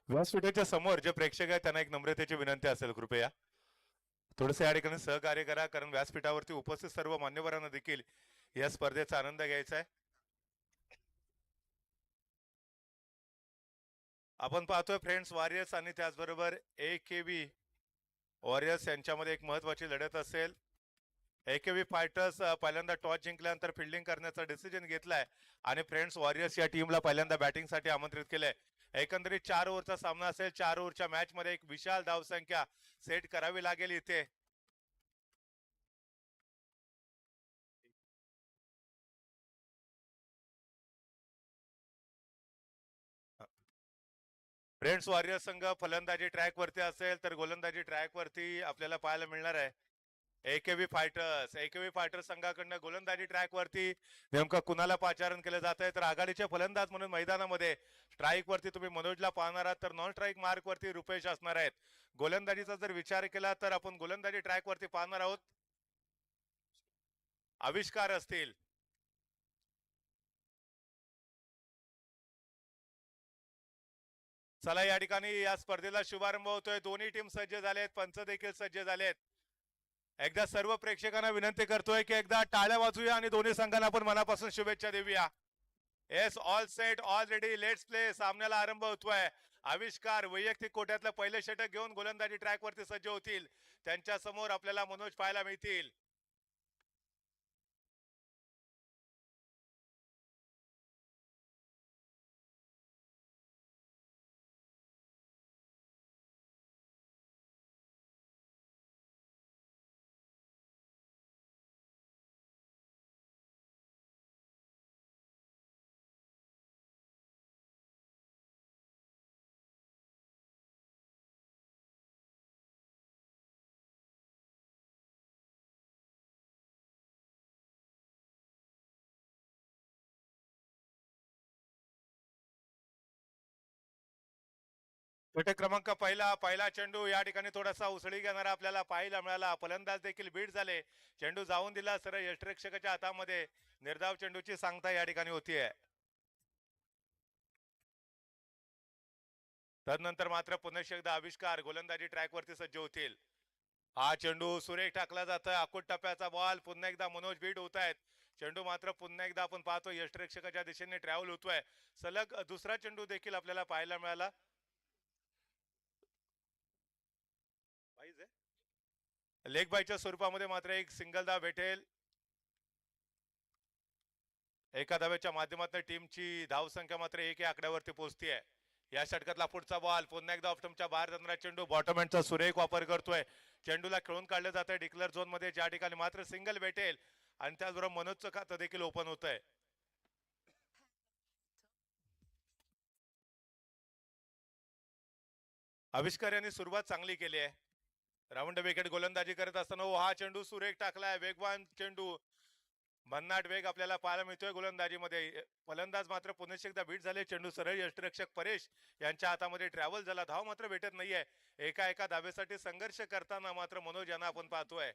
व्यासपीठाच्या समोर जे प्रेक्षक आहेत त्यांना एक नम्रतेची विनंती असेल, कृपया थोडंसं या ठिकाणी सहकार्य करा, कारण व्यासपीठावरती उपस्थित सर्व मान्यवरांना देखील या स्पर्धेचा आनंद घ्यायचा आहे. आपण पाहतोय फ्रेंड्स वॉरियर्स आणि त्याचबरोबर AKB वॉरियर्स यांच्यामध्ये एक महत्वाची लढत असेल. AKB फायटर्स पहिल्यांदा टॉस जिंकल्यानंतर फिल्डिंग करण्याचा डिसिजन घेतलाय आणि फ्रेंड्स वॉरियर्स या टीमला पहिल्यांदा बॅटिंगसाठी आमंत्रित केलंय. एकंदरीत 4 ओव्हरचा सामना असेल. 4 ओव्हरच्या मॅच मध्ये एक विशाल धावसंख्या सेट करावी लागेल इथे. फ्रेंड्स वॉरियर्स संघ फलंदाजी ट्रॅक वरती असेल तर गोलंदाजी ट्रॅक वरती आपल्याला पाहायला मिळणार आहे AKB फायटर्स संघाकडनं गोलंदाजी ट्रॅक वरती नेमकं कुणाला पाचारण केलं जात आहे. तर आघाडीचे फलंदाज म्हणून मैदानामध्ये स्ट्राईक वरती तुम्ही मनोजला पाहणार आहात, तर नॉन स्ट्राईक मार्क वरती रुपेश असणार आहेत. गोलंदाजीचा जर विचार केला तर आपण गोलंदाजी ट्रॅक वरती पाहणार आहोत, आविष्कार असतील. चला या ठिकाणी या स्पर्धेला शुभारंभ होतोय. दोन्ही टीम सज्ज झालेत, पंच देखील सज्ज झालेत. एकदा सर्व प्रेक्षकांना विनंती करतोय की एकदा टाळ्या वाजूया आणि दोन्ही संघांना आपण मनापासून शुभेच्छा देऊया. Yes, all set, all ready, let's play. सामन्याला आरंभ होतोय. आविष्कार वैयक्तिक कोट्यातलं पहिले षटक घेऊन गोलंदाजी ट्रॅक वरती सज्ज होतील. त्यांच्या समोर आपल्याला मनोज पाहायला मिळतील. षटक क्रमांक पहिला चेंडू या ठिकाणी थोडासा उसळी घेणारा आपल्याला पाहायला मिळाला. फलंदाज देखील बीट झाले. चेंडू जाऊन दिला सरळ यष्टिरक्षकाच्या हातामध्ये. निर्धाव चेंडूची सांगता या ठिकाणी होतीये. तदनंतर मात्र पुन्हा एकदा आविष्कार गोलंदाजी ट्रॅक वरती सज्ज होतील. हा चेंडू सुरेख टाकला जातोय. आकुट टप्प्याचा बॉल. पुन्हा एकदा मनोज बीट होत आहेत. चेंडू मात्र पुन्हा एकदा आपण पाहतो यष्टिरक्षकाच्या दिशेने ट्रॅव्हल होतोय. सलग दुसरा चेंडू देखील आपल्याला पाहायला मिळाला. लेग बायच्या स्वरूपामध्ये मात्र एक सिंगल धाव भेटेल. एका धावेच्या माध्यमातून टीमची धावसंख्या मात्र 1 या आकड्यावरती पोहोचतीये. या षटकातला पुढचा बॉल पुन्हा एकदा ऑफस्टंपच्या बाहेर जाणारा चेंडू बॉटम एंडचा सुरेख वापर करतोय. चेंडूला खेळून काढलं जातंय डिक्लेअर झोन मध्ये, ज्या ठिकाणी मात्र सिंगल भेटेल आणि त्याचबरोबर मनोजचं खातं देखील ओपन होत आहे. आविष्कार यांनी सुरुवात चांगली केली आहे. राऊंड विकेट गोलंदाजी करत असताना हा चेंडू सुरेख टाकलाय. वेगवान चेंडू, भन्नाट वेग आपल्याला पाहायला मिळतोय गोलंदाजीमध्ये. फलंदाज मात्र पुन्हा एकदा बीट झाले. चेंडू सरळ यष्टिरक्षक परेश यांच्या हातामध्ये ट्रॅव्हल झाला. धाव मात्र भेटत नाहीये. एका धावेसाठी संघर्ष करताना मात्र मनोज यांना आपण पाहतोय.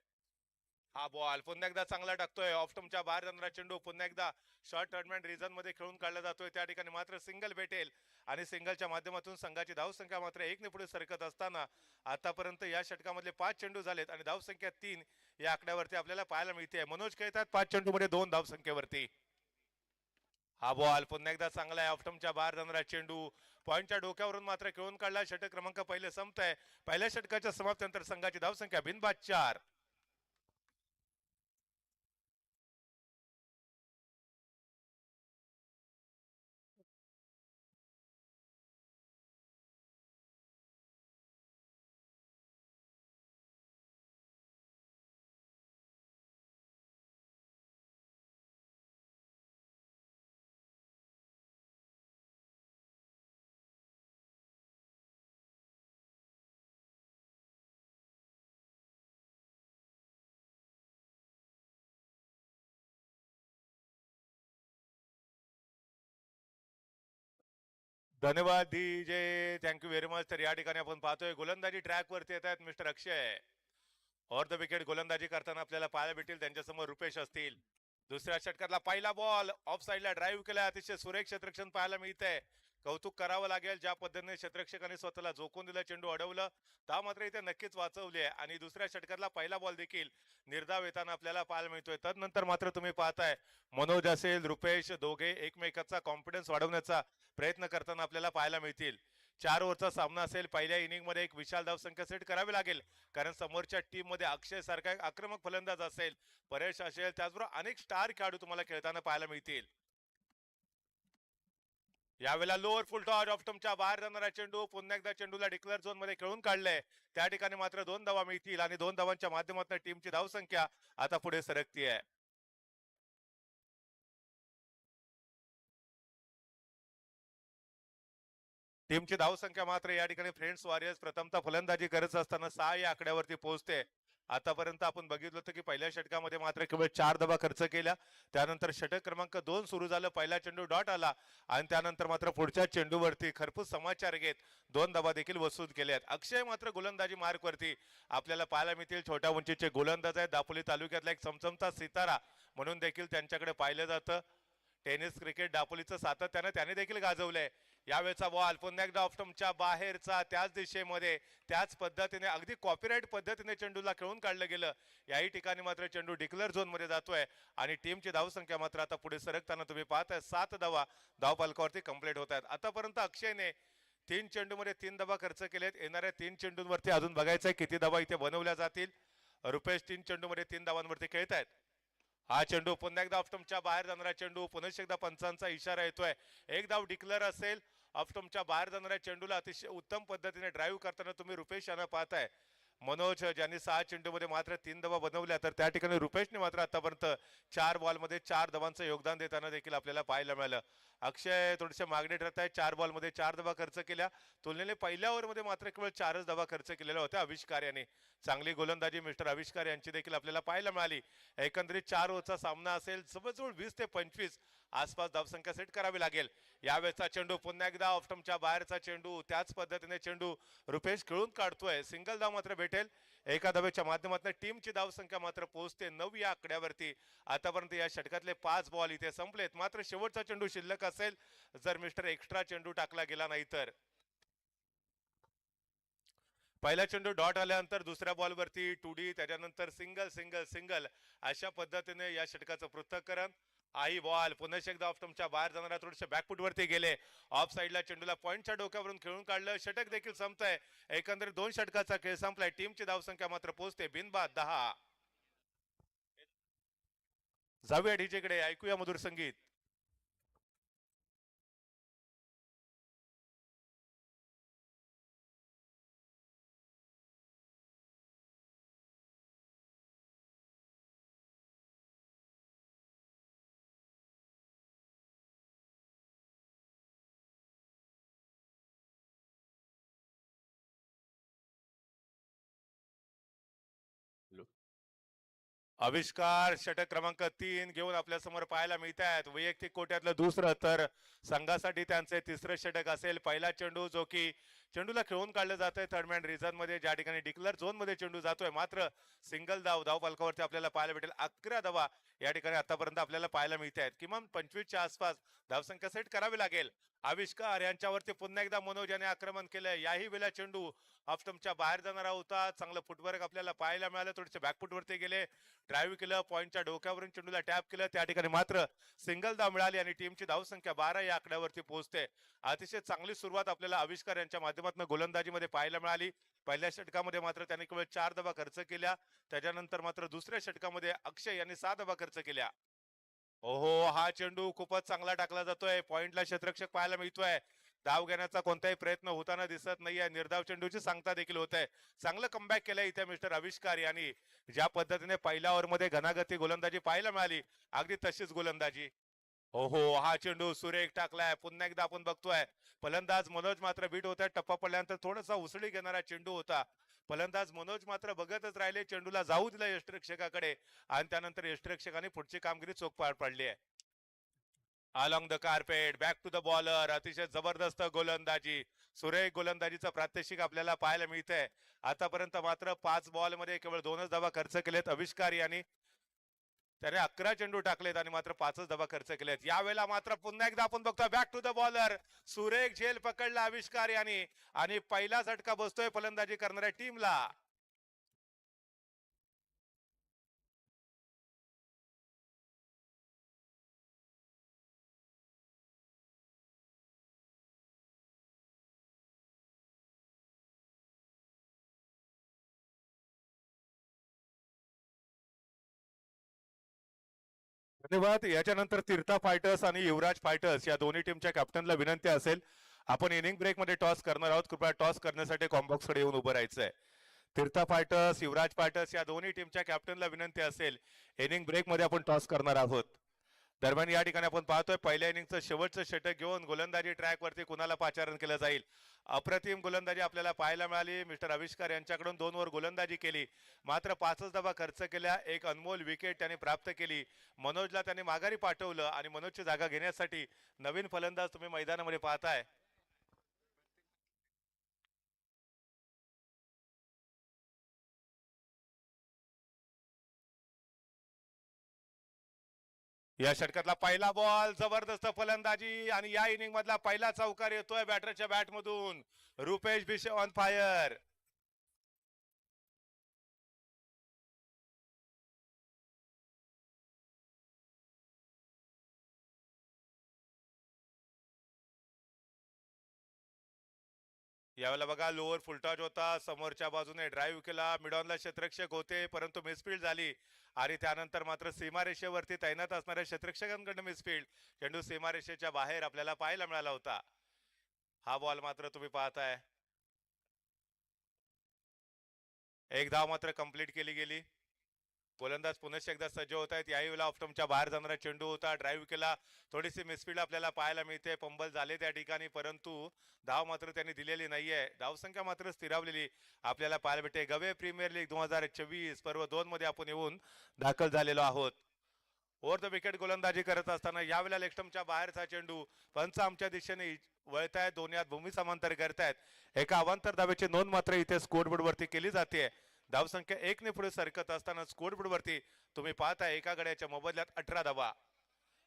हा बॉल पुन्हा एकदा चांगला टाकतोय. ऑफस्टंपच्या बाहेर जाणारा चेंडू पुन्हा एकदा शॉर्ट टर्नमेंट रिझन मध्ये खेळून काढला जातोय. त्या ठिकाणी मात्र सिंगल भेटेल आणि सिंगलच्या माध्यमातून संघाची धावसंख्या मात्र 1 ने पुढे सरकत असताना आतापर्यंत या षटकामधले 5 चेंडू झालेत आणि धावसंख्या 3 या आकड्यावरती आपल्याला पाहायला मिळते. मनोज खेळतात 5 चेंडू मध्ये 2 धावसंख्येवरती. हा बॉल पुन्हा एकदा चांगला आहे. ऑफस्टंपच्या बाहेर जाणारा चेंडू पॉईंटच्या डोक्यावरून मात्र खेळून काढला. षटक क्रमांक पहिले संपत आहे. पहिल्या षटकाच्या समाप्तीनंतर संघाची धावसंख्या बिनबाद 4. धन्यवाद डीजे, थँक्यू व्हेरी मच. तर या ठिकाणी आपण पाहतोय गोलंदाजी ट्रॅक वरती येत आहेत mister Akshay. Or the wicket गोलंदाजी करताना आपल्याला पाहायला भेटेल. त्यांच्यासमोर रुपेश असतील. दुसऱ्या षटकातला पहिला बॉल ऑफ साईडला ड्राईव्ह केला. अतिशय सुरेख क्षेत्ररक्षण पाहायला मिळतंय. कौतुक करावं लागेल. ज्या पद्धतीने क्षेत्ररक्षकाने स्वतःला झोकून दिलं, चेंडू अडवलं, त्या मात्र इथे नक्कीच वाचवली आहे. आणि दुसऱ्या षटकातला पहिला बॉल देखील निर्धाव येताना आपल्याला पाहायला मिळतोय. तदनंतर मात्र तुम्ही पाहताय मनोज असेल, रुपेश दोघे एकमेकाचा कॉन्फिडन्स वाढवण्याचा प्रयत्न करताना आपल्याला पाहायला मिळतील. 4 ओव्हरचा सामना असेल. पहिल्या इनिंग मध्ये एक विशाल धावसंख्या सेट करावी लागेल, कारण समोरच्या टीम मध्ये अक्षय सारखा एक आक्रमक फलंदाज असेल, परेश असेल, त्याचबरोबर अनेक स्टार खेळाडू तुम्हाला खेळताना पाहायला मिळतील. यावेळेला लोअर फुल टॉस ऑफ स्टंपच्या बाहेर जाणारा चेंडू पुन्हा एकदा चेंडूला डिक्लेअर झोन मध्ये खेळून काढले. त्या ठिकाणी मात्र 2 धावा मिळतील आणि 2 धावांच्या माध्यमातून टीमची धावसंख्या आता पुढे सरकती आहे. टीमची धावसंख्या मात्र या ठिकाणी फ्रेंड्स वॉरियर्स प्रथमतः फलंदाजी करत असताना 6 या आकड्यावरती पोहोचते. आतापर्यंत आपण बघितलं होतं की पहिल्या षटकामध्ये मात्र केवळ 4 धावा खर्च केल्या. त्यानंतर षटक क्रमांक 2 सुरू झालं. पहिला चेंडू डॉट आला आणि त्यानंतर मात्र पुढच्या चेंडूवरती खरपूस समाचार घेत 2 धावा देखील वसूल केल्यात. अक्षय मात्र गोलंदाजी मार्कवरती आपल्याला पाहायला मिळतील. छोट्या उंचीचे गोलंदाज आहेत. दापोली तालुक्यातला एक चमचमता सितारा म्हणून देखील त्यांच्याकडे पाहिलं जातं. टेनिस क्रिकेट दापोलीचं सातत्याने त्याने देखील गाजवलंय. यावेळेचा बॉल पुन्हा एकदा ऑफ स्टंपच्या बाहेरचा, त्याच दिशेमध्ये त्याच पद्धतीने अगदी कॉपीराईट पद्धतीने चेंडूला खेळून काढलं गेलं. याही ठिकाणी मात्र चेंडू डिक्लेअर झोन मध्ये जातोय आणि टीमची धावसंख्या मात्र आता पुढे सरकताना तुम्ही पाहताय 7 धावा धावफलकावरती कंप्लीट होत आहेत. आतापर्यंत अक्षयने 3 चेंडूमध्ये 3 धावा खर्च केलेत. येणाऱ्या 3 चेंडूंवरती अजून बघायचंय किती धावा इथे बनवल्या जातील. रुपेश 3 चेंडूमध्ये 3 धावांवरती खेळतायत. हा चेंडू पुन्हा एकदा ऑफस्टंपच्या बाहेर जाणारा चेंडू, पुन्हा एकदा पंचांचा इशारा येतोय. एक धाव डिक्लेअर असेल. ऑफस्टंपच्या बाहेर जाणाऱ्या चेंडूला अतिशय उत्तम पद्धतीने ड्राईव्ह करताना तुम्ही रुपेश यांना पाहताय. मनोज ज्यांनी 6 चेंडूमध्ये मात्र 3 धावा बनवल्या, तर त्या ठिकाणी रुपेशने मात्र आतापर्यंत 4 बॉलमध्ये 4 धावांचं योगदान देताना देखील आपल्याला पाहायला मिळालं. अक्षय थोडेसे मागणी ठरत आहे. 4 बॉलमध्ये 4 धावा खर्च केल्या. तुलनेने पहिल्या ओव्हरमध्ये मात्र केवळ 4च धावा खर्च केलेल्या होत्या आविष्कार यांनी. चांगली गोलंदाजी मिस्टर आविष्कार यांची देखील आपल्याला पाहायला मिळाली. एकंदरीत 4 ओव्हरचा सामना असेल. जवळजवळ 20 ते 25 आसपास धावसंख्या सेट करावी लागेल. यावेळेचा चेंडू पुन्हा एकदा ऑफस्टंपच्या बाहेरचा चेंडू, त्याच पद्धतीने चेंडू रुपेश खेळून काढतोय. सिंगल धाव मात्र भेटेल. एका धावेच्या माध्यमातून टीमची धावसंख्या मात्र पोहोचते 9 या आकड्यावरती. आतापर्यंत या षटकातले 5 बॉल इथे संपलेत. मात्र शेवटचा चेंडू शिल्लक असेल जर मिस्टर एक्स्ट्रा चेंडू टाकला गेला नाही तर. पहिला चेंडू डॉट आल्यानंतर दुसऱ्या बॉलवरती 2D, त्याच्यानंतर सिंगल सिंगल सिंगल अशा पद्धतीने या षटकाचं पृथक्करण. आई बॉल पुन्हा एकदा ऑफस्टंपच्या बाहेर जाणारा थोडेसे बॅकफुट वरती गेले. ऑफ साईडला चेंडूला पॉइंटच्या डोक्यावरून खेळून काढलं. षटक देखील संपतंय. एकंदरीत 2 षटकाचा खेळ संपलाय. टीमची धावसंख्या मात्र पोहोचते बिनबाद 10. जाऊया डीजेकडे, ऐकूया मधुर संगीत. आविष्कार षटक क्रमांक 3 घेऊन आपल्या समोर पाहायला मिळत आहेत. वैयक्तिक कोट्यातलं दुसरं तर संघासाठी त्यांचे तिसरं षटक असेल. पहिला चेंडू जो की चेंडूला खेळून काढलं जातंय थर्डमॅन रिझन मध्ये, ज्या ठिकाणी डिक्लेअर झोन मध्ये चेंडू जातोय. मात्र सिंगल धाव फलकावरती आपल्याला पाहायला भेटेल. 11 धावा या ठिकाणी आतापर्यंत आपल्याला पाहायला मिळत आहेत. किमान 25च्या आसपास धावसंख्या सेट करावी लागेल. आविष्कार यांच्यावरती पुन्हा एकदा मनोज याने आक्रमण केलं. याही वेळेला चेंडू ऑफस्टंपच्या बाहेर जाणारा होता. चांगलं फुटवर्क आपल्याला पाहायला मिळालं. थोडेसे बॅकफुट वरती गेले, ड्राईव्ह केलं, पॉइंटच्या डोक्यावरून चेंडूला टॅप केलं. त्या ठिकाणी मात्र सिंगल धाव मिळाली आणि टीमची धावसंख्या 12 या आकड्यावरती पोहोचते. अतिशय चांगली सुरुवात आपल्याला आविष्कार यांच्या माध्यमातून गोलंदाजीमध्ये पाहायला मिळाली. पहिल्या षटकामध्ये मात्र त्यांनी केवळ 4 धावा खर्च केल्या. त्याच्यानंतर मात्र दुसऱ्या षटकामध्ये अक्षय यांनी 6 धावा खर्च केल्या. ओहो, हा चेंडू खूपच चांगला टाकला जातोय. पॉइंटला क्षेत्ररक्षक पाहायला मिळतोय. धाव घेण्याचा कोणताही प्रयत्न होताना दिसत नाहीये. निर्धाव चेंडूची सांगता देखील होत आहे. चांगलं कमबॅक केलंय इथे मिस्टर आविष्कार यांनी. ज्या पद्धतीने पहिल्या ओव्हरमध्ये घनागती गोलंदाजी पाहायला मिळाली, अगदी तशीच गोलंदाजी. ओहो, हा चेंडू सुरेख टाकलाय. पुन्हा एकदा आपण बघतोय फलंदाज मनोज मात्र बीट होत आहे. टप्पा पडल्यानंतर थोडासा उसळी घेणारा चेंडू होता. फलंदाज मनोज मात्र बघतच राहिले. चेंडूला जाऊ दिला यष्टिरक्षकाकडे आणि त्यानंतर यष्टिरक्षकाने पुढची कामगिरी चोख पार पाडली आहे. Along the carpet, back to the bowler. अतिशय जबरदस्त गोलंदाजी, सुरेख गोलंदाजीचं प्रात्यक्षिक आपल्याला पाहायला मिळतंय. आतापर्यंत मात्र 5 बॉल मध्ये केवळ 2च धावा खर्च केलेत आविष्कार यांनी. त्याने 11 चेंडू टाकलेत आणि मात्र 5च धावा खर्च केलेत. यावेळेला मात्र पुन्हा एकदा आपण बघतोय बॅक टू द बॉलर, सुरेख झेल पकडला आविष्कार याने आणि पहिला झटका बसतोय फलंदाजी करणाऱ्या टीमला. धन्यवाद. याच्यानंतर तीर्था फायटर्स आणि युवराज फायटर्स या दोन्ही टीमच्या कॅप्टनला विनंती असेल, आपण इनिंग ब्रेक मध्ये टॉस करणार आहोत. कृपया टॉस करण्यासाठी कॉम्बॉक्स कडे येऊन उभं राहायचंय. तीर्था फायटर्स, युवराज फायटर्स या दोन्ही टीमच्या कॅप्टनला विनंती असेल, इनिंग ब्रेक मध्ये आपण टॉस करणार आहोत. दरम्यान या ठिकाणी आपण पाहतोय पहिल्या इनिंगचं शेवटचं षटक घेऊन गोलंदाजी ट्रॅक वरती कुणाला पाचारण केलं जाईल. अप्रतिम गोलंदाजी आपल्याला पाहायला मिळाली. मिस्टर आविष्कार यांच्याकडून 2 ओव्हर गोलंदाजी केली, मात्र 5च धावा खर्च केल्या. एक अनमोल विकेट त्यांनी प्राप्त केली. मनोजला त्यांनी माघारी पाठवलं आणि मनोजची जागा घेण्यासाठी नवीन फलंदाज तुम्ही मैदानामध्ये पाहताय. या षटकातला पहिला बॉल, जबरदस्त फलंदाजी आणि या इनिंग मधला पहिला चौकार येतोय बॅटरच्या बॅट मधून. Rupesh Bhishe on fire. यावेळेला बघा लोअर फुलटॉच होता, समोरच्या बाजूने ड्राईव्ह केला, मिडॉनला क्षेत्ररक्षक होते परंतु मिसफील्ड झाली आणि त्यानंतर मात्र सीमारेषेवरती तैनात असणाऱ्या क्षेत्ररक्षकांकडून मिसफील्ड. चेंडू सीमारेषेच्या बाहेर आपल्याला पाहायला मिळाला होता. हा बॉल मात्र तुम्ही पाहताय. एक धाव मात्र कंप्लीट केली गेली. गोलंदाज पुन्हा एकदा सज्ज होत आहेत. याही वेळेला ऑफस्टंपच्या बाहेर जाणारा चेंडू होता, ड्राईव्ह केला, थोडीशी मिसफील्ड आपल्याला पाहायला मिळते. पंबल झाले त्या ठिकाणी परंतु धाव मात्र त्यांनी दिलेली नाहीये. धावसंख्या मात्र स्थिरावलेली आपल्याला पाहायला भेटते. गवे प्रीमियर लीग 2024 पर्व 2 मध्ये आपण येऊन दाखल झालेलो आहोत. ओव्हर द विकेट गोलंदाजी करत असताना यावेळेला लेगस्टंपच्या बाहेरचा चेंडू. पंच आमच्या दिशेने वळतायत, दोन्ही हात भूमी समांतर करतायत. एका अवांतर धावेची नोंद मात्र इथे स्कोरबोर्ड वरती केली जाते. धावसंख्या 1 ने पुढे सरकत असताना स्कोरबोर्ड वरती तुम्ही पाहताय एका गड्याच्या मोबदल्यात 18 धावा.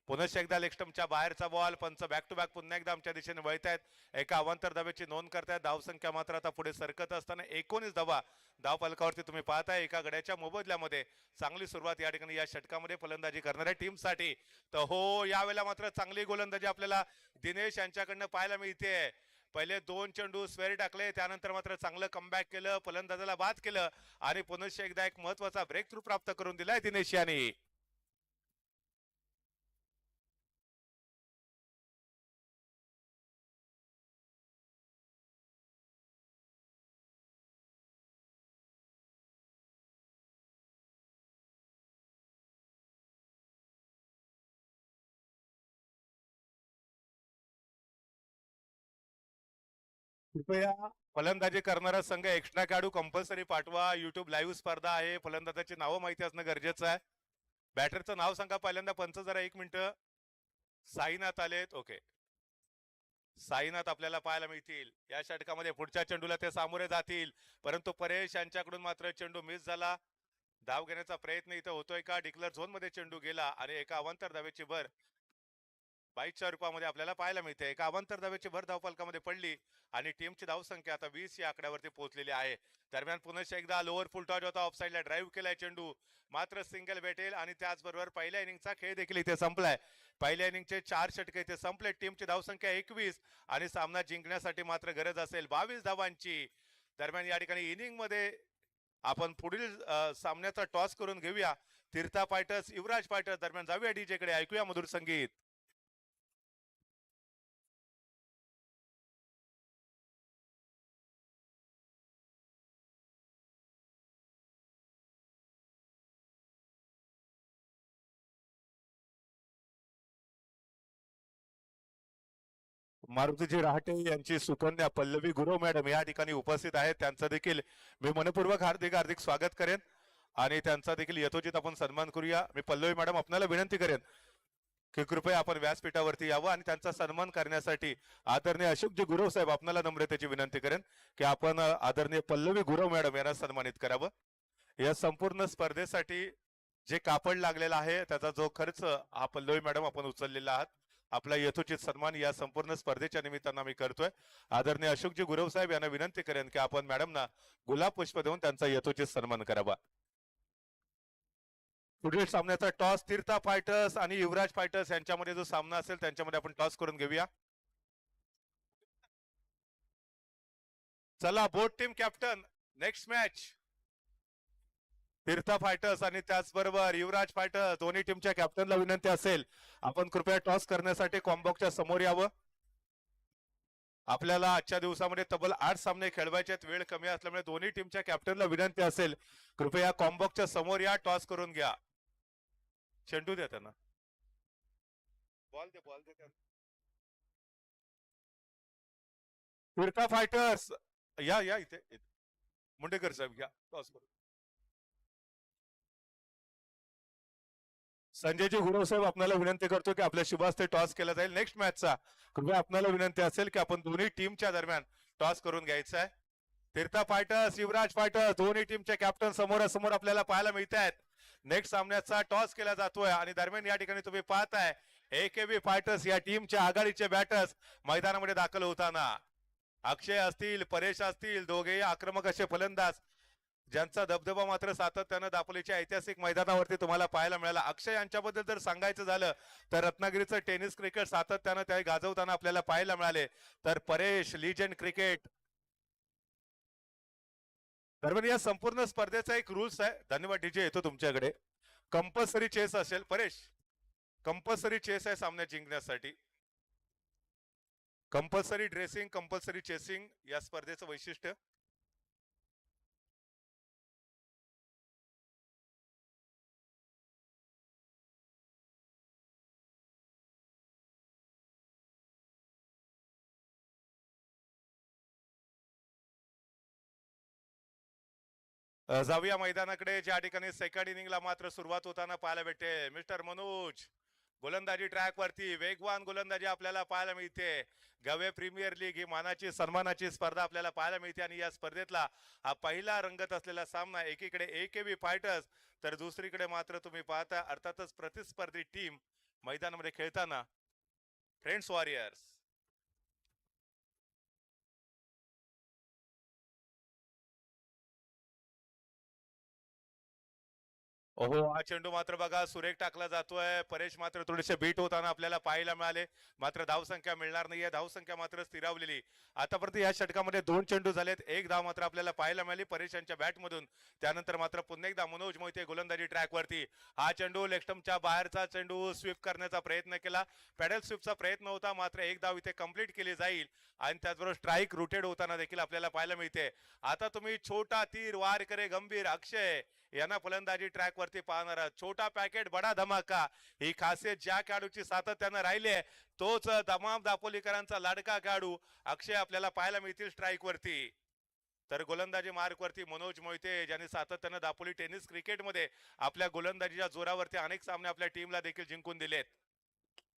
पुन्हा एकदा लेगस्टंपच्या बाहेरचा बॉल. पंच बॅक टू बॅक पुन्हा एकदा आमच्या दिशेने वळतायत, एका अवांतर धावेची नोंद करतायत. धावसंख्या मात्र आता पुढे सरकत असताना 19 धावा धाव फलकावरती तुम्ही पाहताय एका गड्याच्या मोबदल्यामध्ये. चांगली सुरुवात या ठिकाणी या षटकामध्ये फलंदाजी करणाऱ्या टीमसाठी. तर हो, यावेळेला मात्र चांगली गोलंदाजी आपल्याला दिनेश यांच्याकडनं पाहायला मिळते. पहिले 2 चेंडू स्वेर टाकले, त्यानंतर मात्र चांगलं कमबॅक केलं, फलंदाजाला बाद केलं आणि पुन्हा एकदा एक महत्वाचा ब्रेक थ्रू प्राप्त करून दिलाय दिनेश यांनी. कृपया फलंदाजी करणारा संघ एक्स्ट्रा काढू कंपल्सरी पाठवा. युट्यूब लाईव्ह स्पर्धा आहे, फलंदाजाची नावं माहिती असणं गरजेचं आहे. बॅटरचं नाव सांगा पहिल्यांदा. पंच जरा 1 मिनिट. साईनाथ आलेत. ओके, साईनाथ आपल्याला पाहायला मिळतील या षटकामध्ये. पुढच्या चेंडूला ते सामोरे जातील परंतु परेश यांच्याकडून मात्र चेंडू मिस झाला. धाव घेण्याचा प्रयत्न इथं होतोय का? डिक्लेअर झोन मध्ये चेंडू गेला आणि एका अवांतर धावेची भर 22च्या रूपामध्ये आपल्याला पाहायला मिळते. एका अवांतर धावेची भर धावफलकामध्ये पडली आणि टीमची धावसंख्या आता 20 या आकड्यावरती पोहोचलेली आहे. दरम्यान पुन्हा एकदा लोअर फुल टॉच होता, ऑफ साईडला ड्राईव्ह केलाय चेंडू, मात्र सिंगल भेटेल आणि त्याचबरोबर पहिल्या इनिंगचा खेळ देखील इथे संपलाय. पहिल्या इनिंगचे 4 षटके इथे संपले. टीमची धावसंख्या 21 आणि सामना जिंकण्यासाठी मात्र गरज असेल 22 धावांची. दरम्यान या ठिकाणी इनिंग मध्ये आपण पुढील सामन्याचा टॉस करून घेऊया. तीर्था फायटर्स युवराज फायटर्स दरम्यान जाऊया डीजे कडे, ऐकूया मधुर संगीत. मारुतीजी रहाटे यांची सुकन्या पल्लवी गुरव मॅडम या ठिकाणी उपस्थित आहेत. त्यांचं देखील मी मनपूर्वक हार्दिक हार्दिक स्वागत करेन आणि त्यांचा देखील यथोचित आपण सन्मान करूया. मी पल्लवी मॅडम आपल्याला विनंती करेन की कृपया आपण व्यासपीठावरती यावं आणि त्यांचा सन्मान करण्यासाठी आदरणीय अशोकजी गुरव साहेब आपल्याला नम्रतेची विनंती करेन की आपण आदरणीय पल्लवी गुरव मॅडम यांना सन्मानित करावं. या संपूर्ण स्पर्धेसाठी जे कापड लागलेला आहे त्याचा जो खर्च हा पल्लवी मॅडम आपण उचललेला आहात. आपला यथोचित सन्मान या संपूर्ण स्पर्धेच्या निमित्तानं आम्ही करतोय. आदरणीय अशोकजी गुरव साहेब यांना विनंती करेन की आपण मॅडमना गुलाब पुष्प देऊन त्यांचा यथोचित सन्मान करावा. पुढील सामन्याचा टॉस तीर्था फायटर्स आणि युवराज फायटर्स यांच्यामध्ये जो सामना असेल त्यांच्यामध्ये आपण टॉस करून घेऊया. चला both team captain next match Tirtha fighters आणि त्याचबरोबर युवराज फायटर्स दोन्ही टीमच्या कॅप्टनला विनंती असेल आपण कृपया टॉस करण्यासाठी कॉम्बॉक्सच्या समोर यावं. आपल्याला आजच्या दिवसामध्ये तब्बल 8 सामने खेळवायचे आहेत. वेळ कमी असल्यामुळे दोन्ही टीमच्या कॅप्टनला विनंती असेल कृपया कॉम्बॉक्सच्या समोर या टॉस करून घ्या. चेंडू द्या त्यांना. बॉल दे त्यांना. तीर्था फायटर्स या इथे मुंडेकर साहेब घ्या टॉस करून. संजयजी गुरव साहेब आपल्याला विनंती करतो की आपल्या शुभास्ते टॉस केला जाईल नेक्स्ट मॅचचा. कृपया आपल्याला विनंती असेल की आपण दोन्ही टीमच्या दरम्यान टॉस करून घ्यायचा आहे. तीर्था फायटर्स युवराज फायटर्स दोन्ही टीमचे कॅप्टन समोरासमोर आपल्याला पाहायला मिळत आहेत. नेक्स्ट सामन्याचा टॉस केला जातोय आणि दरम्यान या ठिकाणी तुम्ही पाहताय AKB फायटर्स या टीमच्या आघाडीचे बॅटर्स मैदानामध्ये दाखल होताना अक्षय असतील परेश असतील दोघेही आक्रमक असे फलंदाज ज्यांचा दबदबा मात्र सातत्यानं दापोलीच्या ऐतिहासिक मैदानावरती तुम्हाला पाहायला मिळाला. अक्षय यांच्याबद्दल जर सांगायचं झालं तर रत्नागिरीचं टेनिस क्रिकेट सातत्यानं त्या गाजवताना आपल्याला पाहायला मिळाले. तर परेश लिजेंड क्रिकेट. दरम्यान या संपूर्ण स्पर्धेचा एक रूल्स आहे. धन्यवाद डीजे येतो तुमच्याकडे. कंपल्सरी चेस असेल परेश. कंपल्सरी चेस आहे सामन्यात जिंकण्यासाठी. कंपल्सरी ड्रेसिंग कंपल्सरी चेसिंग या स्पर्धेचं वैशिष्ट्य. जाऊया मैदानाकडे ज्या ठिकाणी सेकंड इनिंगला मात्र सुरुवात होताना पाहायला भेटते. मिस्टर मनोज गोलंदाजी ट्रॅक वरती वेगवान गोलंदाजी आपल्याला पाहायला मिळते. गवे प्रीमियर लीग ही मानाची सन्मानाची स्पर्धा आपल्याला पाहायला मिळते आणि या स्पर्धेतला हा पहिला रंगत असलेला सामना एकीकडे AKB फायटर्स तर दुसरीकडे मात्र तुम्ही पाहता अर्थातच प्रतिस्पर्धी टीम मैदानामध्ये खेळताना फ्रेंड्स वॉरियर्स. ओहो हा चेंडू मात्र बघा सुरेख टाकला जातोय. परेश मात्र थोडेसे बीट होताना आपल्याला पाहायला मिळाले. मात्र धावसंख्या मिळणार नाहीये. धावसंख्या मात्र स्थिरावलेली. आतापर्यंत या षटकामध्ये 2 चेंडू झालेत. एक धाव मात्र आपल्याला पाहायला मिळाली परेश यांच्या बॅट मधून. त्यानंतर मात्र पुन्हा एकदा मनोज मोहिते गोलंदाजी ट्रॅक वरती. हा चेंडू लेगस्टम्पच्या बाहेरचा चेंडू स्वीप करण्याचा प्रयत्न केला. पॅडल स्वीपचा प्रयत्न होता मात्र एक धाव इथे कंप्लीट केली जाईल आणि त्याचबरोबर स्ट्राईक रुटेड होताना देखील आपल्याला पाहायला मिळते. आता तुम्ही छोटा तीर वार करे गंभीर अक्षय यांना फलंदाजी ट्रॅक वरती पाहणार. छोटा पॅकेट बडा धमाका ही खासियत ज्या खेळाडूची सातत्यानं राहिली आहे तोच तमाम दापोलीकरांचा लाडका खेळाडू अक्षय आपल्याला पाहायला मिळतील स्ट्राईक वरती. तर गोलंदाजी मार्क वरती मनोज मोहिते ज्यांनी सातत्यानं दापोली टेनिस क्रिकेटमध्ये आपल्या गोलंदाजीच्या जोरावरती अनेक सामने आपल्या टीमला देखील जिंकून दिलेत.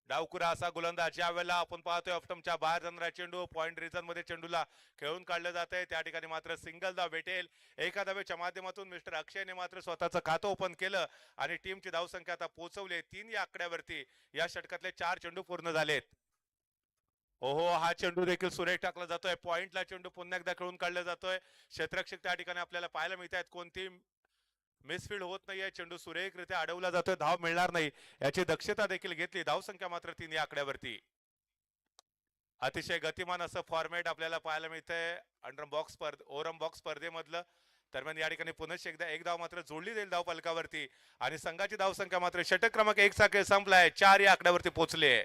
डावकुरा असा गोलंदाज ज्या वेळेला आपण पाहतोय ऑफ्टमच्या बाहेर जाणारा चेंडू पॉइंट रिजन मध्ये चेंडूला खेळून काढलं जात आहे. त्या ठिकाणी मात्र सिंगल धाव भेटेल. एका धावेच्या माध्यमातून मिस्टर अक्षयने मात्र स्वतःचं खातं ओपन केलं आणि टीमची धावसंख्या आता पोहोचवली 3 या आकड्यावरती. या षटकातले 4 चेंडू पूर्ण झालेत. ओहो हा चेंडू देखील सुरेख टाकला जातोय. पॉइंटला चेंडू पुन्हा एकदा खेळून काढला जातोय. क्षेत्ररक्षक त्या ठिकाणी आपल्याला पाहायला मिळत आहेत. कोणती मिसफील्ड होत नाहीये. चेंडू सुरेखरित्या अडवला जातोय. धाव मिळणार नाही याची दक्षता देखील घेतली. धावसंख्या मात्र 3 या आकड्यावरती. अतिशय गतिमान असं फॉर्मॅट आपल्याला पाहायला मिळतंय अंडर बॉक्स ओरम बॉक्स स्पर्धेमधलं. दरम्यान या ठिकाणी पुन्हा एकदा एक धाव मात्र जोडली जाईल धाव फलकावरती आणि संघाची धावसंख्या मात्र षटक क्रमांक 1 चा खेळ संपलाय. 4 या आकड्यावरती पोहोचले.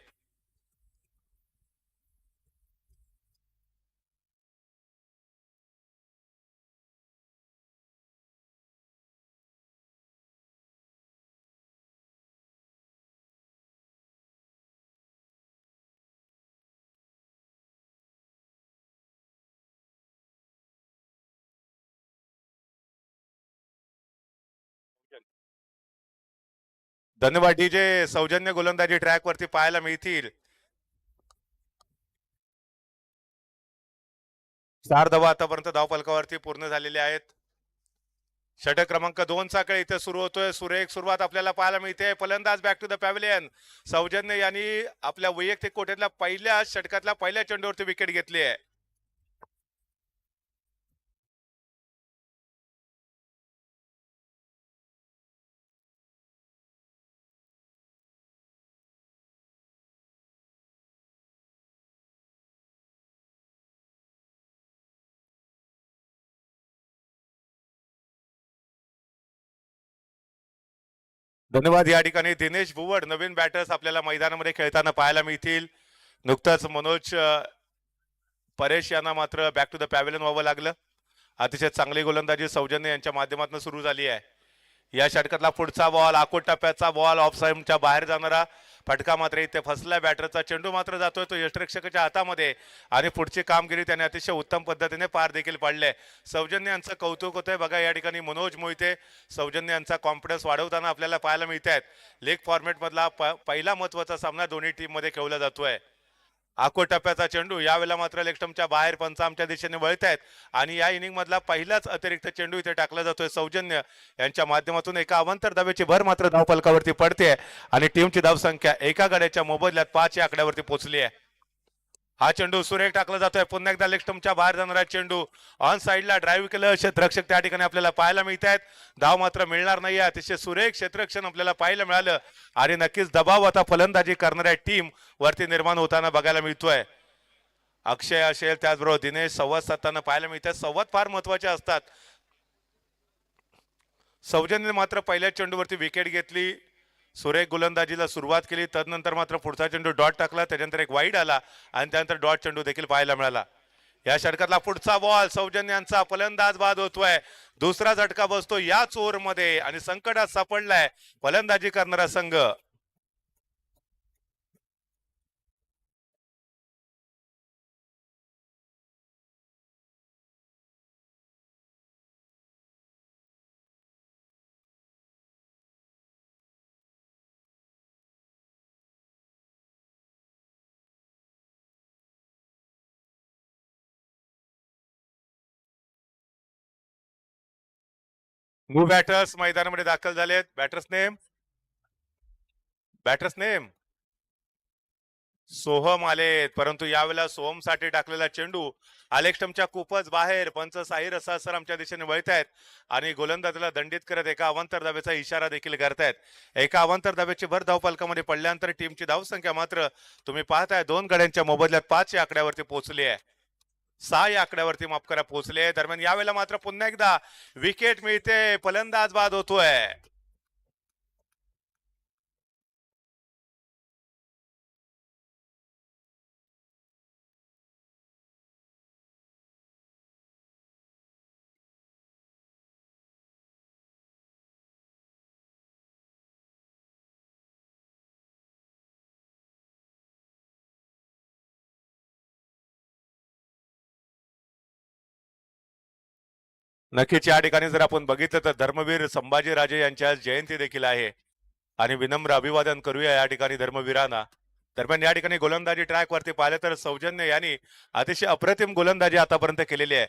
धन्यवाद डीजे. सौजन्य गोलंदाजी ट्रॅक वरती पाहायला मिळतील. 4 धावा आतापर्यंत धाव फलकावरती पूर्ण झालेले आहेत. षटक क्रमांक 2 चा खेळ इथे सुरू होतोय. सुरेख सुरुवात आपल्याला पाहायला मिळते. फलंदाज बॅक टू द पॅव्हिलियन सौजन्य यांनी आपल्या वैयक्तिक कोट्यातल्या पहिल्या षटकातल्या पहिल्या चेंडूवरती विकेट घेतली आहे. धन्यवाद. या ठिकाणी दिनेश भुवड नवीन बॅटर्स आपल्याला मैदानामध्ये खेळताना पाहायला मिळतील. नुकताच मनोज परेश यांना मात्र बॅक टू द पॅव्हिलियन व्हावं लागलं. अतिशय चांगली गोलंदाजी सौजन्य यांच्या माध्यमातून सुरू झाली आहे. या षटकातला पुढचा बॉल आखूड टप्प्याचा बॉल ऑफ साइडच्या बाहेर जाणारा फटका मात्र इथे फसला. बॅटरचा चेंडू मात्र जातोय तो यष्टिरक्षकाच्या हातामध्ये आणि पुढची कामगिरी त्याने अतिशय उत्तम पद्धतीने पार देखील पाडले. सौजन्य यांचं कौतुक होतंय. बघा या ठिकाणी मनोज मोहिते सौजन्य यांचा कॉन्फिडन्स वाढवताना आपल्याला पाहायला मिळत आहेत. लीग फॉर्मॅट मधला पहिला महत्वाचा सामना दोन्ही टीम मध्ये खेळला जातोय. आखो टप्प्याचा चेंडू यावेळेला मात्र लेगस्टंपच्या बाहेर पंच आमच्या दिशेने वळत आहेत आणि या इनिंग मधला पहिलाच अतिरिक्त चेंडू इथे टाकला जातोय. सौजन्य यांच्या माध्यमातून एका अवंतर धावेची भर मात्र धावफलकावरती पडते आणि टीमची धावसंख्या एका गड्याच्या मोबदल्यात 5 या आकड्यावरती पोहोचली आहे. हा चेंडू सुरेख टाकला जातोय. पुन्हा एकदा लेगस्टंपच्या बाहेर जाणारा चेंडू ऑन साइडला ड्राईव्ह केलं. क्षेत्ररक्षक त्या ठिकाणी आपल्याला पाहायला मिळत आहेत. धाव मात्र मिळणार नाही. अतिशय सुरेख क्षेत्ररक्षण आपल्याला पाहायला मिळालं आणि नक्कीच दबाव आता फलंदाजी करणाऱ्या टीम वरती निर्माण होताना बघायला मिळतोय. अक्षय असेल त्याचबरोबर दिनेश संवाद साधताना पाहायला मिळतात. संवाद फार महत्वाचे असतात. सौजन्य मात्र पहिल्या चेंडूवरती विकेट घेतली. सुरेख गोलंदाजीला सुरुवात केली. तदनंतर मात्र पुढचा चेंडू डॉट टाकला. त्याच्यानंतर एक वाईड आला आणि त्यानंतर डॉट चेंडू देखील पाहायला मिळाला. या षटकातला पुढचा बॉल सौजन्य यांचा फलंदाज बाद होतोय. दुसरा झटका बसतो याच ओव्हरमध्ये आणि संकटात सापडलाय फलंदाजी करणारा संघ. बॅटर्स मैदानामध्ये दाखल झालेत. बॅटर्स नेम सोहम आलेत. परंतु यावेळेला सोहम साठी टाकलेला चेंडू आलेक्स्टमच्या खूपच बाहेर पंच साहिर असा सर आमच्या दिशेने वळत आहेत आणि गोलंदाजाला दंडित करत एका अवांतर धावेचा इशारा देखील करतायत. एका अवांतर धावेची भर धावफलकामध्ये पडल्यानंतर टीमची धावसंख्या मात्र तुम्ही पाहताय 2 गड्यांच्या मोबदल्यात 5 या आकड्यावरती पोहोचली आहे. 6 या आकड्यावरती माफ करा पोहोचले. दरम्यान यावेळेला मात्र पुन्हा एकदा विकेट मिळते. फलंदाज बाद होतोय. नक्कीच या ठिकाणी जर आपण बघितलं तर धर्मवीर संभाजीराजे यांच्या जयंती देखील आहे आणि विनम्र अभिवादन करूया या ठिकाणी धर्मवीरांना. दरम्यान या ठिकाणी गोलंदाजी ट्रॅक वरती पाहिलं तर सौजन्य यांनी अतिशय अप्रतिम गोलंदाजी आतापर्यंत केलेली आहे.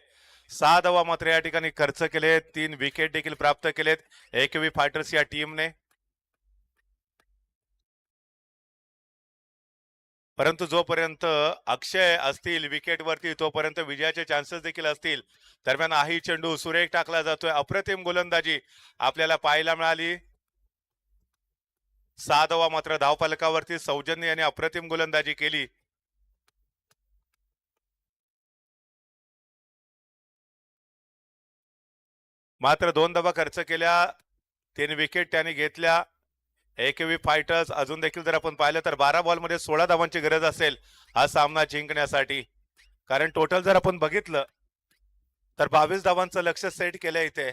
6 धावा मात्र या ठिकाणी खर्च केले. 3 विकेट देखील प्राप्त केलेत AKB फायटर्स या टीमने. परंतु जोपर्यंत अक्षय असतील विकेट वरती तोपर्यंत विजयाचे चान्सेस देखील असतील. दरम्यान हाही चेंडू सुरेख टाकला जातोय. अप्रतिम गोलंदाजी आपल्याला पाहायला मिळाली. 6 धावा मात्र धावफलकावरती सौजन्य यांनी अप्रतिम गोलंदाजी केली. मात्र 2 धावा खर्च केल्या. 3 विकेट त्यांनी घेतल्या. AKB फायटर्स अजून देखील जर आपण पाहिलं तर 12 बॉलमध्ये 16 धावांची गरज असेल हा सामना जिंकण्यासाठी. कारण टोटल जर आपण बघितलं तर 22 धावांचं लक्ष सेट केलंय इथे.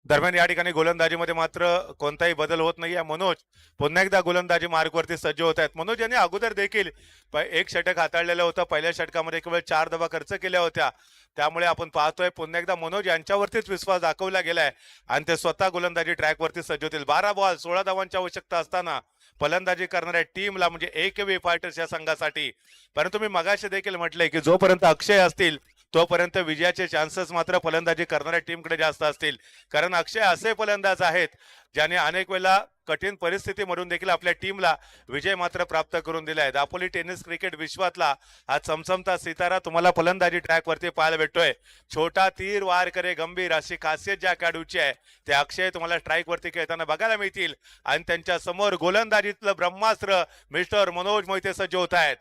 दरम्यान या ठिकाणी गोलंदाजीमध्ये मात्र कोणताही बदल होत नाहीये. मनोज पुन्हा एकदा गोलंदाजी मार्गवरती सज्ज होत आहेत. मनोज यांनी अगोदर देखील एक षटक हाताळलेलं होतं. पहिल्या षटकामध्ये केवळ 4 धावा खर्च केल्या होत्या. त्यामुळे आपण पाहतोय पुन्हा एकदा मनोज यांच्यावरतीच विश्वास दाखवला गेलाय आणि ते स्वतः गोलंदाजी ट्रॅकवरती सज्ज होतील. 12 बॉल 16 धावांची आवश्यकता असताना फलंदाजी करणाऱ्या टीमला म्हणजे AKB फायटर्स या संघासाठी. परंतु मी मगाशी देखील म्हटलंय की जोपर्यंत अक्षय असतील तोपर्यंत विजयाचे चान्सेस मात्र फलंदाजी करणाऱ्या टीमकडे जास्त असतील. कारण अक्षय असे फलंदाज आहेत ज्याने अनेक वेळा कठीण परिस्थितीमधून देखील आपल्या टीमला विजय मात्र प्राप्त करून दिलाय. दापोली टेनिस क्रिकेट विश्वातला हा चमचमता सितारा तुम्हाला फलंदाजी ट्रॅकवरती पाहायला भेटतोय. छोटा तीर वार करे गंभीर अशी खासियत ज्या खेळाडूची आहे ते अक्षय तुम्हाला स्ट्राईक वरती खेळताना बघायला मिळतील. आणि त्यांच्या समोर गोलंदाजीतलं ब्रह्मास्त्र मिस्टर मनोज मोहिते सज्ज होत आहेत.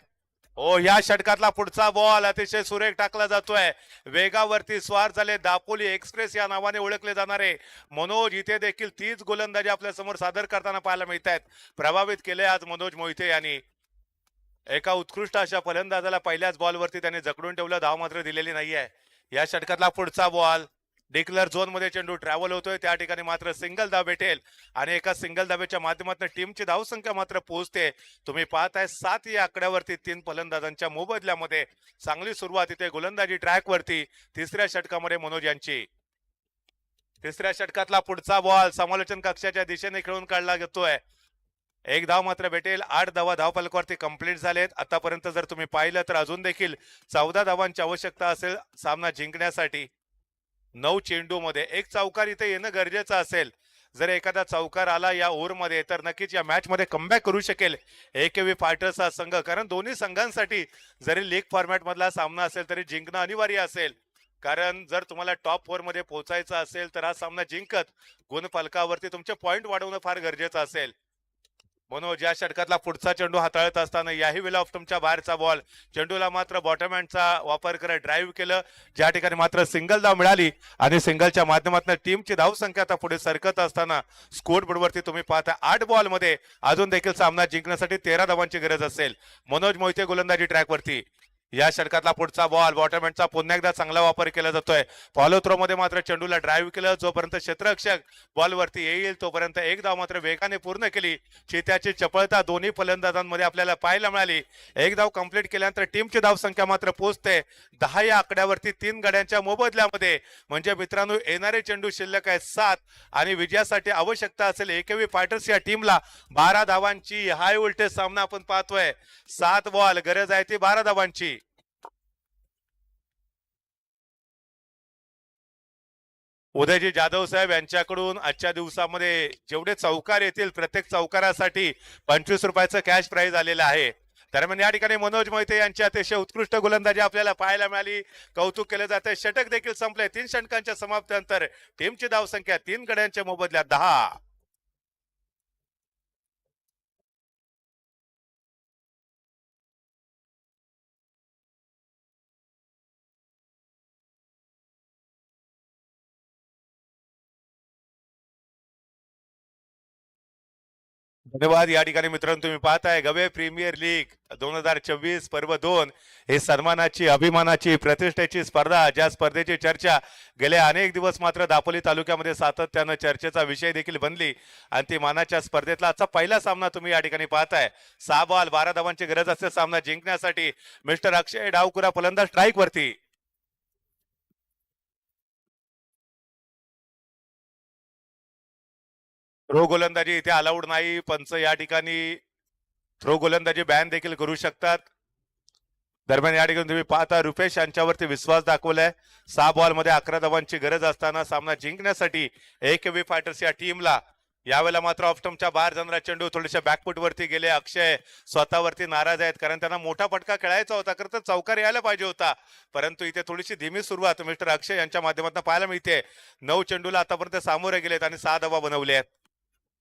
हो, या षटकातला पुढचा बॉल अतिशय सुरेख टाकला जातोय. वेगावरती स्वार झाले दापोली एक्सप्रेस या नावाने ओळखले जाणारे मनोज इथे देखील तीच गोलंदाजी आपल्या समोर सादर करताना पाहायला मिळत आहेत. प्रभावित केले आज मनोज मोहिते यांनी. एका उत्कृष्ट अशा फलंदाजाला पहिल्याच बॉलवरती त्याने जकडून ठेवलं, धाव मात्र दिलेली नाहीये. या षटकातला पुढचा बॉल डिक्लर झोन मध्ये चेंडू ट्रॅव्हल होतोय, त्या ठिकाणी मात्र सिंगल धाव भेटेल आणि एका सिंगल धावेच्या माध्यमातून टीमची धावसंख्या मात्र पोहोचते. तुम्ही पाहताय 7 या आकड्यावरती 3 फलंदाजांच्या मोबदल्यामध्ये चांगली सुरुवात इथे गोलंदाजी ट्रॅक वरती तिसऱ्या षटकामध्ये मनोज यांची. तिसऱ्या षटकातला पुढचा बॉल समालोचन कक्षाच्या दिशेने खेळून काढला जातोय. एक धाव मात्र भेटेल. 8 धावा धावफलकावरती कंप्लीट झालेत आतापर्यंत. जर तुम्ही पाहिलं तर अजून देखील 14 धावांची आवश्यकता असेल सामना जिंकण्यासाठी. 9 चेंडू मध्ये एक चौकार इथे येणं गरजेचं असेल. जर एखादा चौकार आला या ओव्हरमध्ये तर नक्कीच या मॅच मध्ये कमबॅक करू शकेल AKV फायटर्स हा संघ. कारण दोन्ही संघांसाठी जरी लीग फॉर्मॅट मधला सामना असेल तरी जिंकणं अनिवार्य असेल. कारण जर तुम्हाला टॉप 4 मध्ये पोहोचायचं असेल तर हा सामना जिंकत गुणफलकावरती तुमचे पॉइंट वाढवणं फार गरजेचं असेल. मनोज या षटकातला पुढचा चेंडू हाताळत असताना याही वेळा ऑफ तुमच्या बाहेरचा बॉल. चेंडूला मात्र बॉटम हँडचा वापर करत ड्राईव्ह केलं, ज्या ठिकाणी मात्र सिंगल धाव मिळाली आणि सिंगलच्या माध्यमातून टीमची धावसंख्या आता पुढे सरकत असताना स्कोर बोर्डवरती तुम्ही पाहता 8 बॉल मध्ये अजून देखील सामना जिंकण्यासाठी 13 धावांची गरज असेल. मनोज मोहिते गोलंदाजी ट्रॅकवरती. या षटकातला पुढचा बॉल बॉटम हँडचा पुन्हा एकदा चांगला वापर केला जातोय. फॉलो थ्रो मध्ये मात्र चेंडूला ड्राईव्ह केलं, जोपर्यंत क्षेत्ररक्षक बॉलवरती येईल तोपर्यंत एक धाव मात्र वेगाने पूर्ण केली. चित्याची चपळता दोन्ही फलंदाजांमध्ये आपल्याला पाहायला मिळाली. एक धाव कंप्लीट केल्यानंतर टीमची धाव संख्या मात्र पोहोचते 10 या आकड्यावरती 3 गड्यांच्या मोबदल्यामध्ये. म्हणजे मित्रांनो येणारे चेंडू शिल्लक आहेत 7 आणि विजयासाठी आवश्यकता असेल AKV फायटर्स या टीमला 12 धावांची. हाय व्होल्टेज सामना आपण पाहतोय. 7 बॉल, गरज आहे ती 12 धावांची. उदयजी जाधव साहेब यांच्याकडून आजच्या दिवसामध्ये जेवढे चौकार येतील प्रत्येक चौकारासाठी 25 रुपयाचं कॅश प्राइज आलेलं आहे. दरम्यान या ठिकाणी मनोज मोहिते यांची अतिशय उत्कृष्ट गोलंदाजी आपल्याला पाहायला मिळाली. कौतुक केलं जाते. षटक देखील संपले. 3 षटकांच्या समाप्तीनंतर टीमची धावसंख्या 3 गड्यांच्या मोबदल्यात 10. धन्यवाद. या ठिकाणी मित्रांनो तुम्ही पाहताय गवे प्रीमियर लीग 2024 पर्व 2 ही सन्मानाची, अभिमानाची, प्रतिष्ठेची स्पर्धा, ज्या स्पर्धेची चर्चा गेले अनेक दिवस मात्र दापोली तालुक्यामध्ये सातत्यानं चर्चेचा विषय देखील बनली आणि ती मानाच्या स्पर्धेतला आजचा पहिला सामना तुम्ही या ठिकाणी पाहताय. 6 बॉल 12 धावांची गरज असते सामना जिंकण्यासाठी. मिस्टर अक्षय डावकुरा फलंदाज स्ट्राईक वरती. थ्रो गोलंदाजी इथे अलाउड नाही. पंच या ठिकाणी थ्रो गोलंदाजी बॅन देखील करू शकतात. दरम्यान या ठिकाणी तुम्ही पाहता रुपेश यांच्यावरती विश्वास दाखवलाय. 6 बॉल मध्ये 11 धावांची गरज असताना सामना जिंकण्यासाठी AKV फायटर्स या टीमला यावेळेला मात्र ऑफस्टंपच्या बाहेर जाणारा चेंडू थोडेसे बॅकफुट वरती गेले. अक्षय स्वतःवरती नाराज आहेत कारण त्यांना मोठा फटका खेळायचा होता, खरं तर चौकार यायला पाहिजे होता. परंतु इथे थोडीशी धीमी सुरुवात मिस्टर अक्षय यांच्या माध्यमातून पाहायला मिळते. 9 चेंडूला आतापर्यंत सामोरे गेलेत आणि 6 धावा बनवल्या आहेत.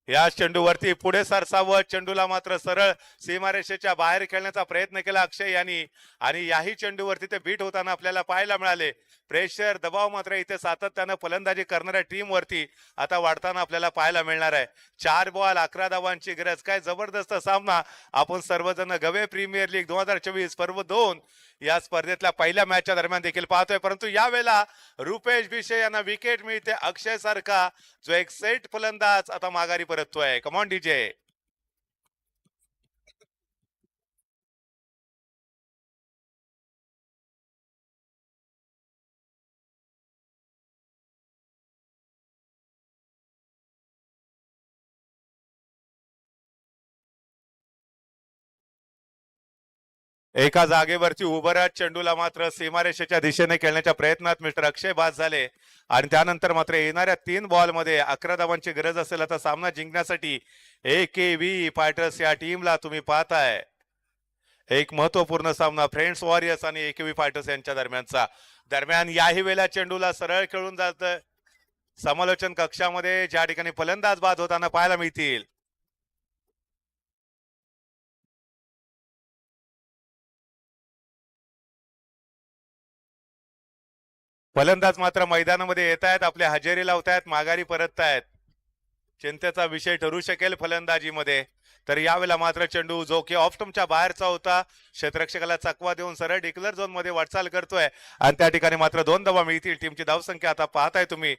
या चेंडूवरती पुढे सरसावत चेंडूला मात्र सरळ सीमारेषेच्या बाहेर खेळण्याचा प्रयत्न केला अक्षय यांनी आणि याही चेंडूवरती ते बीट होताना आपल्याला पाहायला मिळाले. प्रेशर दबाव मात्र इथे सातत्यानं फलंदाजी करणाऱ्या टीम वरती आता वाढताना आपल्याला पाहायला मिळणार आहे. 4 बॉल 11 धावांची गरज. काय जबरदस्त सामना आपण सर्वजण गवे प्रीमियर लीग 2024 पर्व 2 या स्पर्धेतल्या पहिल्या मॅचच्या दरम्यान देखील पाहतोय. परंतु यावेळेला रुपेश भिशे यांना विकेट मिळते. अक्षय सारखा जो एक सेट फलंदाज आता माघारी परततोय. Come on DJ. एका जागेवरती उभं राहत चेंडूला मात्र सीमारेषेच्या दिशेने खेळण्याच्या प्रयत्नात मिस्टर अक्षय बाद झाले आणि त्यानंतर मात्र येणाऱ्या 3 बॉलमध्ये 11 धावांची गरज असेल आता सामना जिंकण्यासाठी AKV फायटर्स या टीमला तुम्ही पाहताय. एक महत्वपूर्ण सामना फ्रेंड्स वॉरियर्स आणि AKV फायटर्स यांच्या दरम्यान याही वेळेला चेंडूला सरळ खेळून जात समालोचन कक्षामध्ये ज्या ठिकाणी फलंदाज बाद होताना पाहायला मिळतील. फलंदाज मात्र मैदानामध्ये येत आहेत, आपले हजेरी लावतायत, माघारी परततायत. चिंतेचा विषय ठरू शकेल फलंदाजीमध्ये. तर यावेळेला मात्र चेंडू जो की ऑफ स्टंपच्या बाहेरचा होता क्षेत्ररक्षकाला चकवा देऊन सरळ डिक्लर झोन मध्ये वाटचाल करतोय आणि त्या ठिकाणी मात्र 2 धावा मिळतील. टीमची धावसंख्या आता पाहताय तुम्ही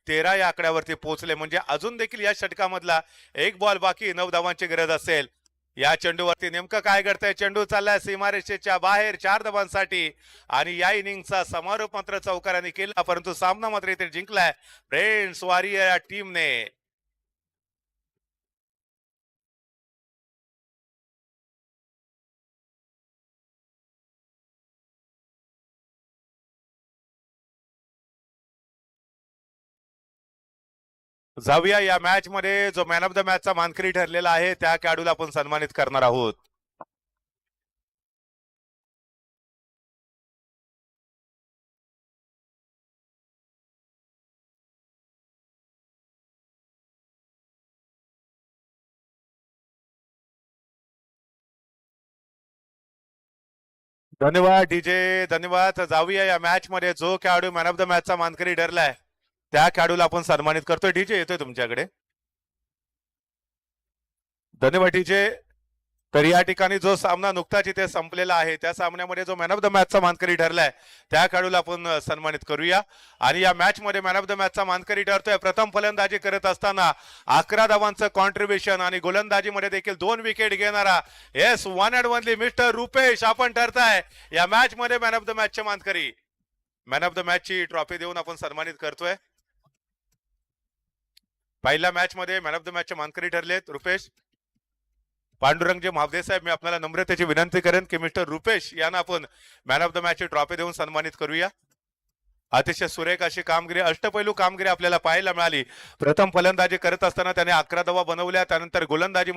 13 या आकड्यावरती पोहोचले म्हणजे अजून देखील या षटकामधला 1 बॉल बाकी 9 धावांची गरज असेल. या चेंडूवरती नेमकं काय घडतंय? चेंडू चाललाय सीमारेषेच्या बाहेर 4 धावांसाठी आणि या इनिंगचा समारोप मात्र चौकारांनी केला परंतु सामना मात्र इथे जिंकलाय फ्रेंड्स वॉरियर या टीमने. जाऊया या मॅच मध्ये जो मॅन ऑफ द मॅचचा मानकरी ठरलेला आहे त्या खेळाडूला आपण सन्मानित करणार आहोत. धन्यवाद डीजे, धन्यवाद. जाऊया या मॅच मध्ये जो खेळाडू मॅन ऑफ द मॅचचा मानकरी ठरलाय त्या खेळाडूला आपण सन्मानित करतोय. डीजे येतोय तुमच्याकडे. धन्यवाद डीजे. तर या ठिकाणी जो सामना नुकताच इथे संपलेला आहे त्या सामन्यामध्ये जो मॅन ऑफ द मॅचचा मानकरी ठरलाय त्या खेळाडूला आपण सन्मानित करूया. आणि या मॅच मध्ये मॅन ऑफ द मॅचचा मानकरी ठरतोय प्रथम फलंदाजी करत असताना 11 धावांचं कॉन्ट्रीब्युशन आणि गोलंदाजीमध्ये देखील 2 विकेट घेणारा yes one and only mister Rupesh आपण ठरताय या मॅच मध्ये मॅन ऑफ द मॅचचे मानकरी. मॅन ऑफ द मॅच ची ट्रॉफी देऊन आपण सन्मानित करतोय. पहिल्या मॅच मध्ये मॅन ऑफ द मॅचचे मानकरी ठरलेत रुपेश पांडुरंगजी महावदे साहेब. मी आपल्याला नम्रतेची विनंती करेन की मिस्टर रुपेश यांना आपण मॅन ऑफ द मॅच ची ट्रॉफी देऊन सन्मानित करूया. अतिशय सुरेख अशी कामगिरी अष्टपैलू कामगिरी आपल्याला पाहायला मिळाली. प्रथम फलंदाजी करत असताना त्याने 11 धावा बनवल्या त्यानंतर गोलंदाजी